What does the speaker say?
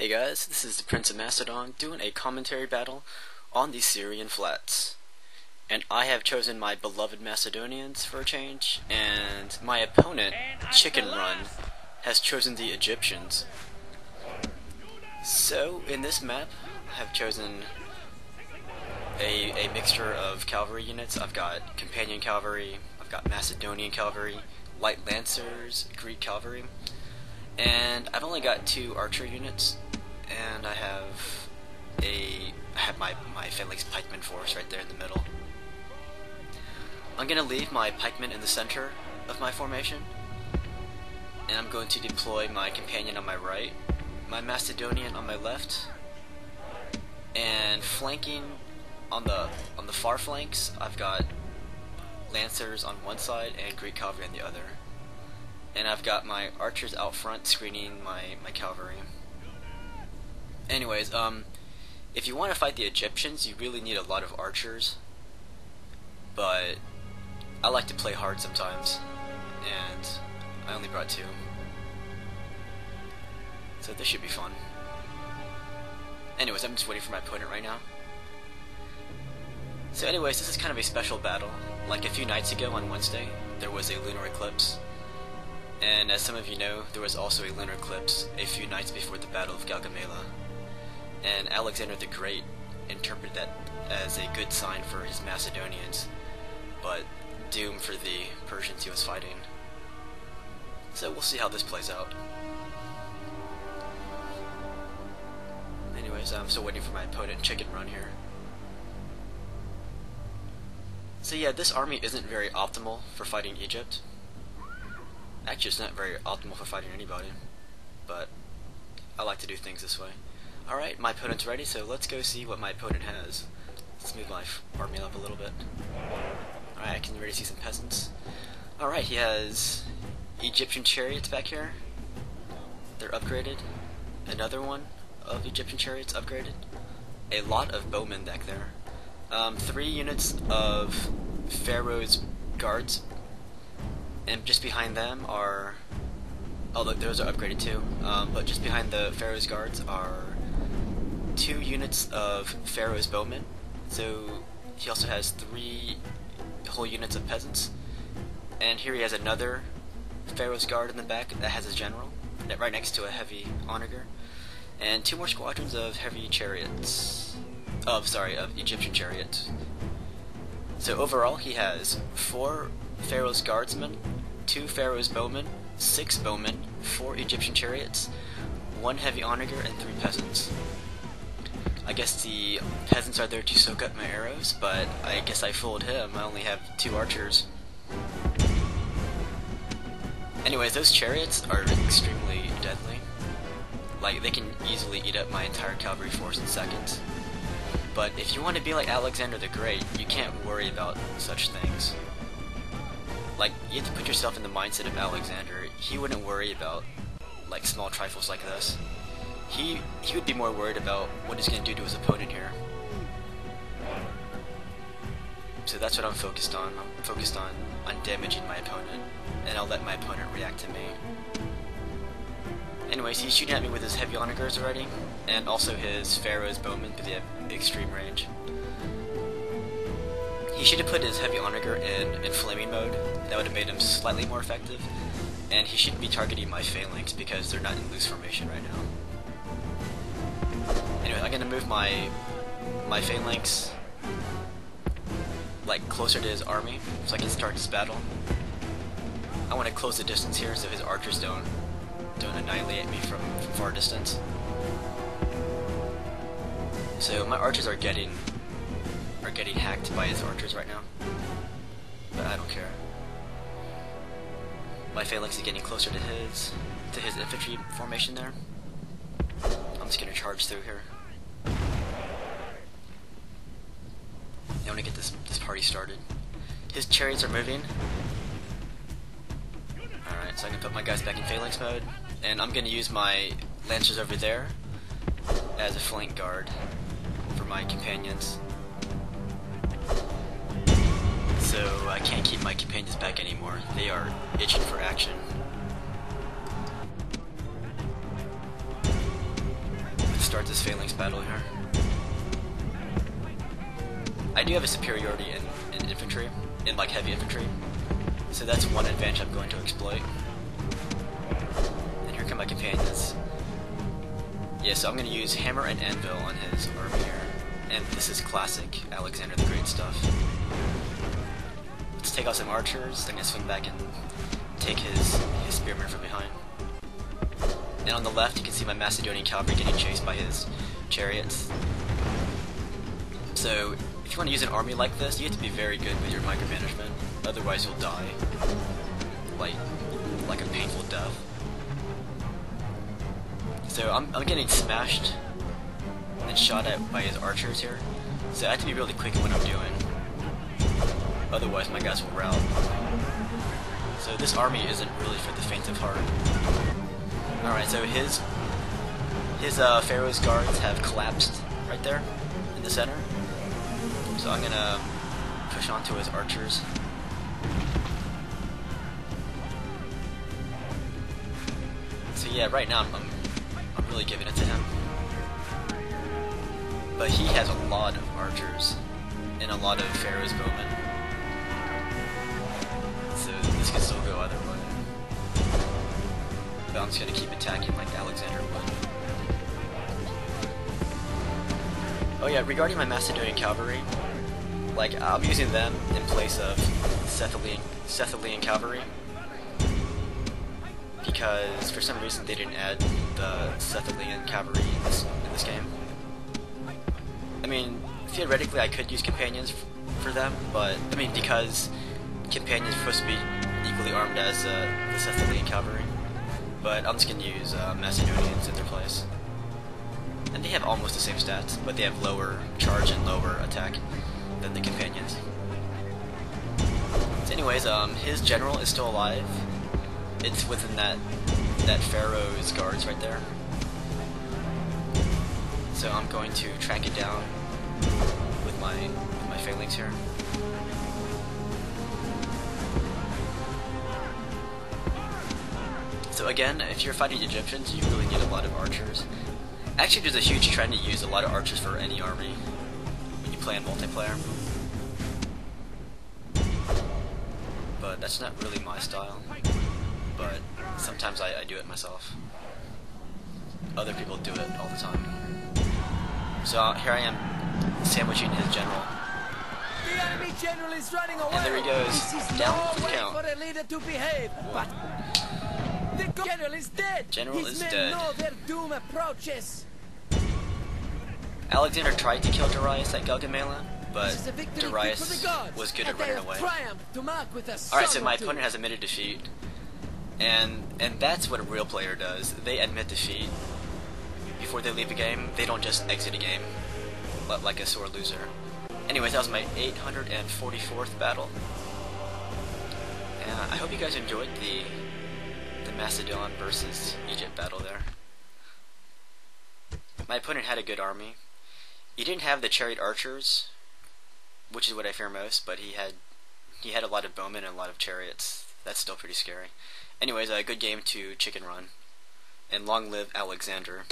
Hey guys, this is the Prince of Macedon doing a commentary battle on the Syrian flats. And I have chosen my beloved Macedonians for a change, and my opponent, Chicken Run, has chosen the Egyptians. So, in this map, I have chosen a mixture of cavalry units. I've got companion cavalry, I've got Macedonian cavalry, light lancers, Greek cavalry, and I've only got 2 archer units, and I have my phalanx pikeman force right there in the middle. I'm going to leave my pikemen in the center of my formation, and I'm going to deploy my companion on my right, my Macedonian on my left, and flanking on the far flanks, I've got lancers on one side and Greek cavalry on the other. And I've got my archers out front screening my cavalry. Anyways, if you want to fight the Egyptians, you really need a lot of archers. But I like to play hard sometimes, and I only brought 2. So this should be fun. Anyways, I'm just waiting for my opponent right now. So anyways, this is kind of a special battle. Like a few nights ago on Wednesday, there was a lunar eclipse. And as some of you know, there was also a lunar eclipse a few nights before the Battle of Gaugamela. And Alexander the Great interpreted that as a good sign for his Macedonians, but doom for the Persians he was fighting. So we'll see how this plays out. Anyways, I'm still waiting for my opponent, Chicken Run, here. So yeah, this army isn't very optimal for fighting Egypt. Actually, it's not very optimal for fighting anybody, but I like to do things this way. Alright, my opponent's ready, so let's go see what my opponent has. Let's move my army up a little bit. Alright, I can already see some peasants. Alright, he has Egyptian chariots back here. They're upgraded. Another one of Egyptian chariots upgraded. A lot of bowmen back there. 3 units of Pharaoh's guards. And just behind them are... oh look, those are upgraded too. But just behind the Pharaoh's guards are 2 units of Pharaoh's bowmen. So he also has 3 whole units of peasants. And here he has another Pharaoh's guard in the back that has a general, right next to a heavy onager. And 2 more squadrons of heavy chariots. Of Egyptian chariots. So overall he has 4 Pharaoh's guardsmen, 2 Pharaoh's bowmen, 6 bowmen, 4 Egyptian chariots, 1 heavy onager, and 3 peasants. I guess the peasants are there to soak up my arrows, but I guess I fooled him. I only have 2 archers. Anyways, those chariots are extremely deadly. Like, they can easily eat up my entire cavalry force in seconds. But if you want to be like Alexander the Great, you can't worry about such things. Like, you have to put yourself in the mindset of Alexander. He wouldn't worry about, like, small trifles like this. He would be more worried about what he's going to do to his opponent here. So that's what I'm focused on. I'm focused on damaging my opponent, and I'll let my opponent react to me. Anyways, he's shooting at me with his heavy onagers already, and also his Pharaoh's bowmen, because they have extreme range. He should have put his heavy onager in flaming mode. That would have made him slightly more effective. And he should be targeting my phalanx because they're not in loose formation right now. Anyway, I'm gonna move my phalanx like closer to his army so I can start this battle. I want to close the distance here so his archers don't annihilate me from far distance. So my archers are getting hacked by his archers right now, but I don't care. My phalanx is getting closer to his infantry formation there. I'm just gonna charge through here. I want to get this party started. His chariots are moving. Alright, so I can put my guys back in phalanx mode, and I'm gonna use my lancers over there as a flank guard for my companions. So I can't keep my companions back anymore. They are itching for action. start this phalanx battle here. I do have a superiority in infantry, in like heavy infantry, so that's one advantage I'm going to exploit. And here come my companions. Yeah, so I'm going to use hammer and anvil on his army here, and this is classic Alexander the Great stuff. Let's take out some archers. I'm going to swing back and take his spearmen from behind. And on the left, you can see my Macedonian cavalry getting chased by his chariots. So, if you want to use an army like this, you have to be very good with your micromanagement. Otherwise, you'll die. Like a painful death. So, I'm getting smashed and shot at by his archers here. So, I have to be really quick in what I'm doing. Otherwise, my guys will rout. So, this army isn't really for the faint of heart. Alright, so his Pharaoh's guards have collapsed right there in the center. So I'm gonna push onto his archers. So yeah, right now I'm really giving it to him. But he has a lot of archers and a lot of Pharaoh's bowmen. So this could still go either way. But I'm just gonna keep attacking like Alexander would. Oh yeah, regarding my Macedonian cavalry, like I'm using them in place of Thessalian cavalry because for some reason they didn't add the Thessalian cavalry in this game. I mean, theoretically I could use companions for them, but I mean because companions are supposed to be equally armed as the Thessalian cavalry. But I'm just going to use Macedonians in their place. And they have almost the same stats, but they have lower charge and lower attack than the companions. So anyways, his general is still alive. It's within that Pharaoh's guards right there. So I'm going to track it down with my phalanx here. So again, if you're fighting Egyptians, you really need a lot of archers. Actually, there's a huge trend to use a lot of archers for any army when you play in multiplayer. But that's not really my style. But sometimes I do it myself. Other people do it all the time. So here I am, sandwiching his general. The enemy general is running away. And there he goes, down for the way count. for a leader to behave. But the general is dead. General His is men dead. know their doom approaches. Alexander tried to kill Darius at Gaugamela, but This is a victory fit Darius for the gods, was good and at they running have away. triumphed to mark with a Alright, so song my or two. opponent has admitted defeat, and that's what a real player does. They admit defeat before they leave a game. They don't just exit a game like a sore loser. Anyways, that was my 844th battle, and I hope you guys enjoyed the Macedon versus Egypt battle there. My opponent had a good army. He didn't have the chariot archers, which is what I fear most, but he had a lot of bowmen and a lot of chariots. That's still pretty scary. Anyways, a good game to chicken run, and long live Alexander.